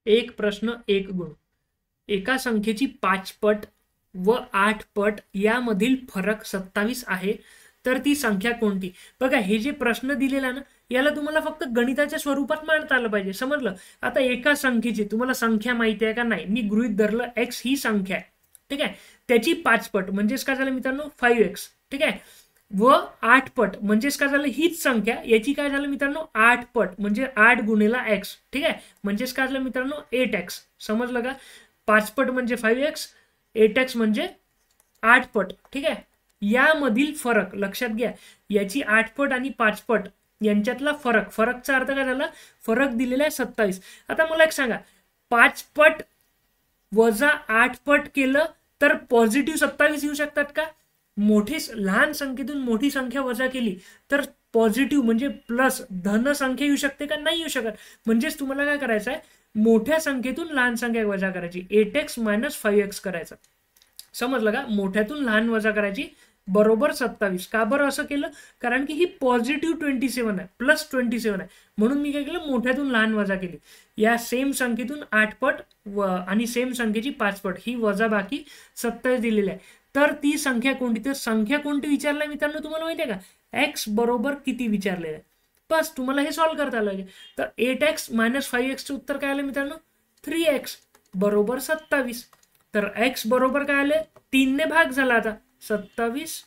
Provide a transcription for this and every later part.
एक प्रश्न एक गुण. एका संख्येची 5 पट व 8 पट यामधील फरक 27 आहे, तर ती संख्या कोणती? बघा, हे जे प्रश्न दिलेला ना, याला तुम्हाला फक्त गणिताच्या स्वरूपात मांडता आलं पाहिजे. समजलं? आता एका संख्येची तुम्हाला संख्या माहिती आहे का? नाही. मी गृहीत धरलं x ही संख्या आहे, ठीक आहे. त्याची 5 पट म्हणजेच काय झालं मित्रांनो? 5x, ठीक आहे. व 8 पट म्हणजेच काय झालं? हीच संख्या, याची काय झालं मित्रांनो? 8 पट म्हणजे 8 गुणिला x, ठीक आहे. म्हणजेच काय झालं मित्रांनो? 8x. समजलं का? 5 पट म्हणजे 5x, 8x म्हणजे 8 पट, ठीक आहे. यामधील फरक लक्षात घ्या. याची 8 पट आणि 5 पट यांच्यातला फरक, फरकचा अर्थ काय झाला? फरक दिलेला आहे 27. आता मला एक सांगा, 5 पट वजा 8 पट केलं तर पॉझिटिव्ह 27 येऊ शकतात का? लहान संख्येतून मोठी संख्या वजा केली तर पॉझिटिव्ह म्हणजे प्लस धन संख्या येऊ शकते का? नाही येऊ शकत. म्हणजेच तुम्हाला काय करायचं आहे? मोठ्या संख्येतून लहान संख्या वजा करायची. 8x - 5x करायचं. समजलं का? मोठ्यातून लहान वजा करायची बरोबर 27. का बरं असं केलं? कारण की ही पॉझिटिव्ह 27 आहे, प्लस 27 आहे. म्हणून मी काय केलं? मोठ्यातून लहान वजा केली. या सेम संख्येतून 8 पट आणि सेम संख्येची 5 पट ही वजा बाकी 27 दिलेली आहे. तर ती संख्या कोणती? तर संख्या कोणती विचारलंय मित्रांनो तुम्हाला माहिती आहे का? x बरोबर किती विचारलेलं आहे. बस तुम्हाला हे सॉल्व्ह करता आलं. तर 8x - 5x चं उत्तर काय आलं मित्रांनो? 3x बरोबर 27. तर x बरोबर काय आले? 3 ने भाग झाला. आता 27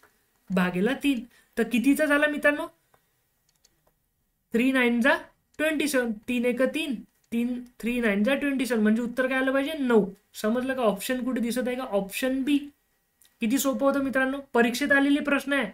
भागेला 3 तर कितीचा झाला मित्रांनो? 3 9 जा 27, 3 1 3, 3 9 जा 27 म्हणजे उत्तर काय आलं पाहिजे? 9. समजलं का? ऑप्शन कुठे दिसत आहे का? ऑप्शन बी. किती सोपं होतं मित्रांनो, परीक्षेत आलेले प्रश्न आहे.